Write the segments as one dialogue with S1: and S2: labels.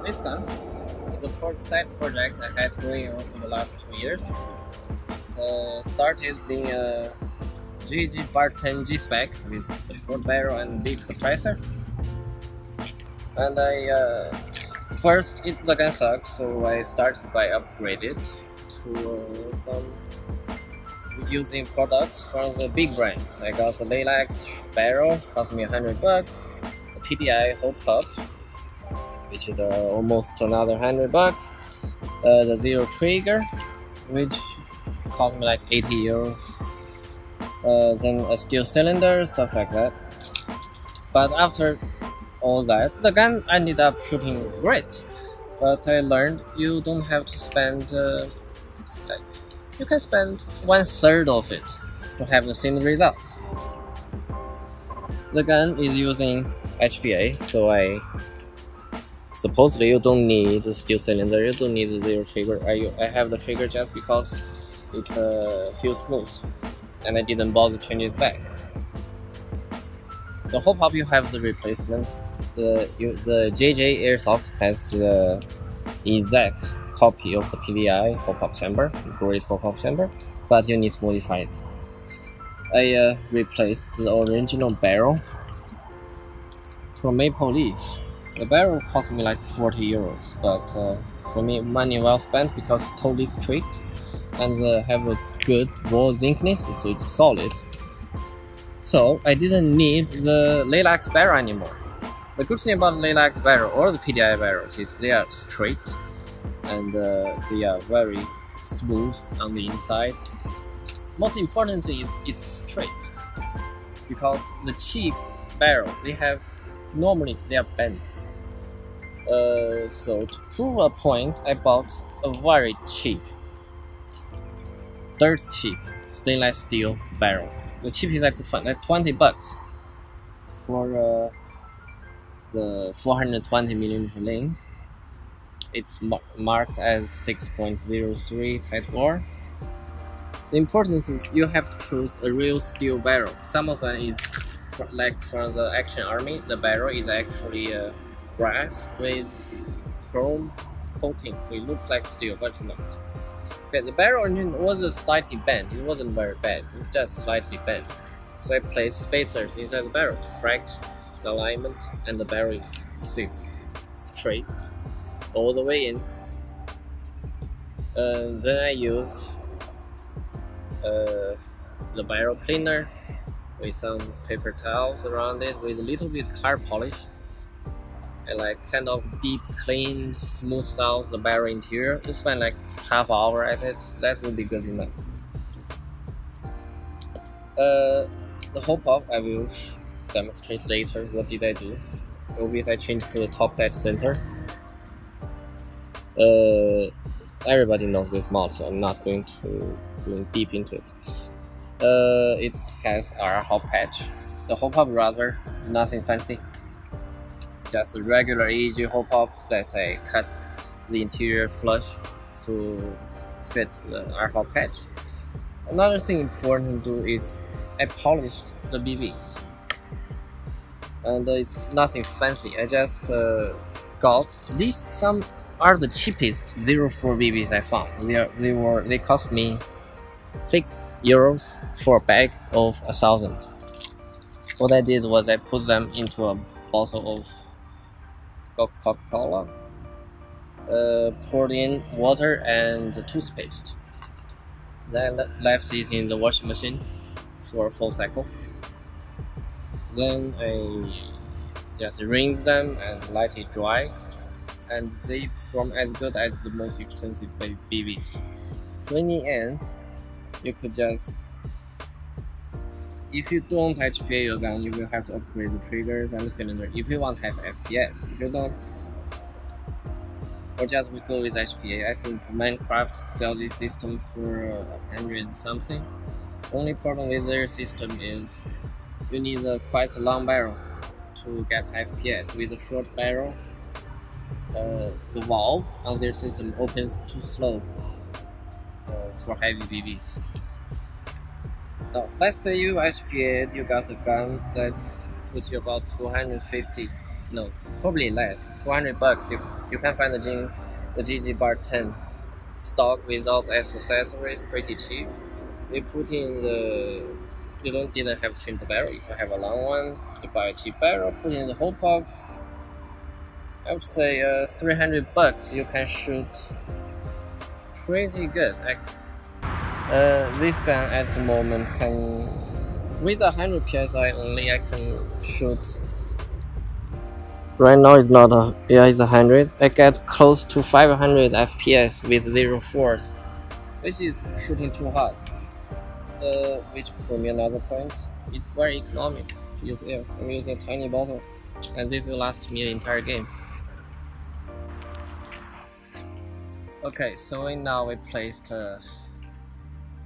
S1: This gun is a side project I had going on for the last 2 years. Started being a GG Bar 10 G spec with a short barrel and big suppressor. And the gun sucked, so I started by upgrading it to some using products from the big brands. I got the Lilacs barrel, cost me $100. The PDI hole pop, which is almost another $100. The zero trigger, which cost me like €80. Then a steel cylinder, stuff like that. But after all that, the gun ended up shooting great. But I learned you don't have to spend. Like, you can spend 1/3 of it to have the same results. The gun is using HPA, so supposedly you don't need the steel cylinder, you don't need the zero trigger. I have the trigger just because it feels smooth, and I didn't bother changing it back. The whole pop you have the replacement. The JJ Airsoft has the exact copy of the PDI whole pop chamber, great whole pop chamber, but you need to modify it. I replaced the original barrel from Maple Leaf. The barrel cost me like €40, but for me, money well spent because it's totally straight and have a good wall zincness, so it's solid. So I didn't need the Lilacs barrel anymore. The good thing about Lilacs barrel or the PDI barrels is they are straight and they are very smooth on the inside. Most important thing is it's straight, because the cheap barrels normally they are bent. So to prove a point, I bought a very cheap, dirt cheap stainless steel barrel. The cheapest I could find, like $20 for the 420mm length. It's marked as 6.03 tight bore. The importance is you have to choose a real steel barrel. Some of them is like from the Action Army. The barrel is actually brass with chrome coating, so it looks like steel, but it's not. Okay, the barrel was slightly bent. It wasn't very bad. It was just slightly bent. So I placed spacers inside the barrel to correct the alignment, and the barrel sits straight all the way in. Then I used the barrel cleaner with some paper towels around it with a little bit car polish. I kind of deep cleaned, smoothed out the barrel interior. Just spent like half hour at it. That would be good enough. The whole pop I will demonstrate later. What did I do? Obviously I changed to the top dead center. Everybody knows this mod, so I'm not going to go deep into it. It has a hop patch. The hole pop rather nothing fancy, just a regular AEG hole pop that I cut the interior flush to fit the R hop patch. Another thing important to do is I polished the BBs, and it's nothing fancy. I just got these. Some are the cheapest 04 BBs I found. They cost me €6 for a bag of 1,000. What I did was I put them into a bottle of Coca-Cola, poured in water and toothpaste. Then left it in the washing machine for a full cycle. Then I just rinse them and let it dry, and they perform as good as the most expensive BBs. So in the end, you could just, if you don't HPA your gun, you will have to upgrade the triggers and the cylinder if you want to have FPS. If you don't, or just we go with HPA. I think Minecraft sells this system for 100 something. Only problem with their system is you need quite a long barrel to get FPS. With a short barrel, the valve on their system opens too slow for heavy BBs. Now, let's say you HPA it, you got a gun that's puts you about 250 No, probably less. $200. You can find the GG Bar 10 stock without accessories, pretty cheap. We put in the didn't have to trim the barrel. If you have a long one, you buy a cheap barrel, put in the whole pop. I would say $300. You can shoot pretty good. This gun at the moment can, with 100 psi only, I can shoot. Right now it's not it's 100. I get close to 500 FPS with 0 force, which is shooting too hard. Which proves me another point. It's very economic to use air. I'm using a tiny bottle, and this will last me the entire game. Okay, so now we placed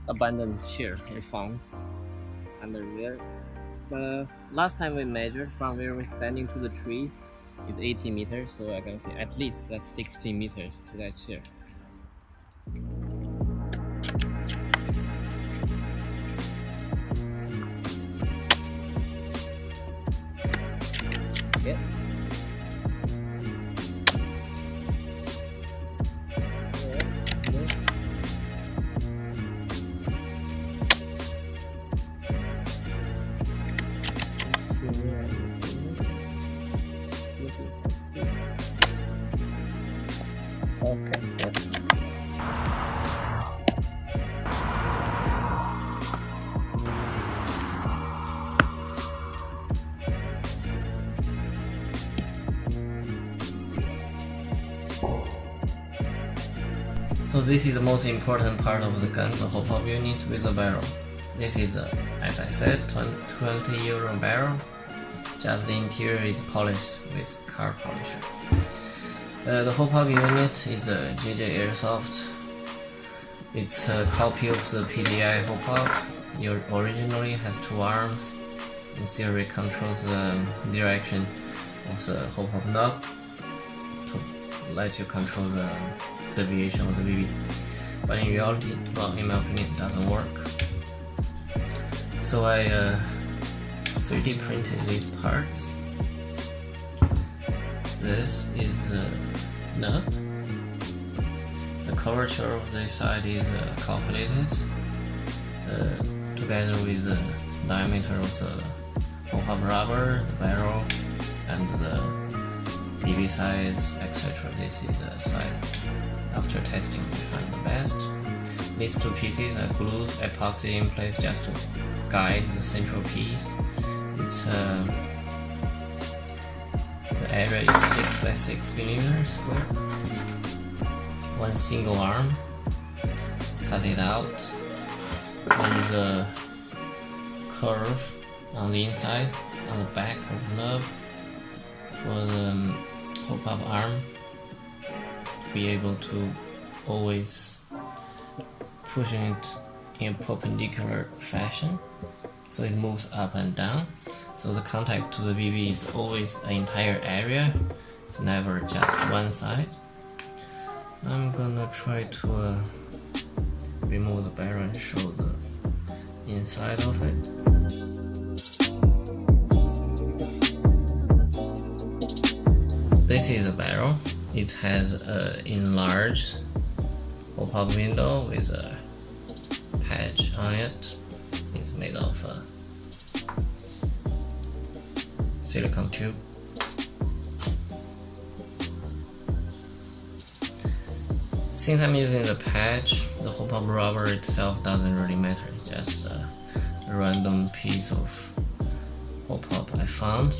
S1: abandoned chair we found under there. Last time we measured from where we're standing to the trees is 80 meters, so I can say at least that's 60 meters to that chair. Yep. Okay. So this is the most important part of the gun, the whole pop unit with the barrel. This is as I said, 20 euro barrel. Just the interior is polished with car polisher. The whole pop unit is a JJ Airsoft. It's a copy of the PDI whole pop. It originally has two arms. In theory, controls the direction of the whole pop knob to let you control the deviation of the BB. But in reality, well, in my opinion, it doesn't work. So I 3D printed these parts. This is the nub. The curvature of this side is calculated together with the diameter of the pop-up rubber, the barrel, and the BB size, etc. This is the size. After testing, we find the best. These two pieces are glued epoxy in place just to guide the central piece. It's the area is 6 by 6 millimeters square. One single arm. Cut it out. There's a curve on the inside, on the back of the nub for the pop-up arm. Be able to always pushing it in a perpendicular fashion, so it moves up and down. So the contact to the BB is always an entire area. It's never just one side. I'm gonna try to remove the barrel and show the inside of it. This is a barrel. It has an enlarged pop-up window with a patch on it. It's made of a silicone tube. Since I'm using the patch, the pop-up rubber itself doesn't really matter. It's just a random piece of pop-up I found.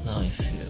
S1: Now if you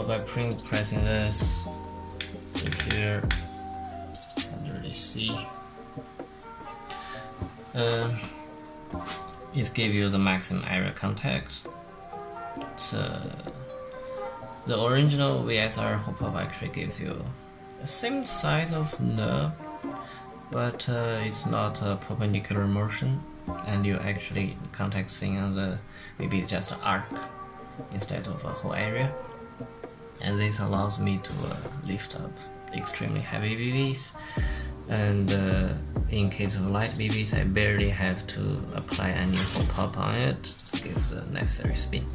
S1: by pressing this right here, can't really see. It gives you the maximum area contact. The original VSR hop-up actually gives you the same size of nub, but it's not a perpendicular motion, and you actually the contact thing on the maybe just an arc instead of a whole area. and this allows me to lift up extremely heavy BBs, and in case of light BBs I barely have to apply any hop up on it to give the necessary spin.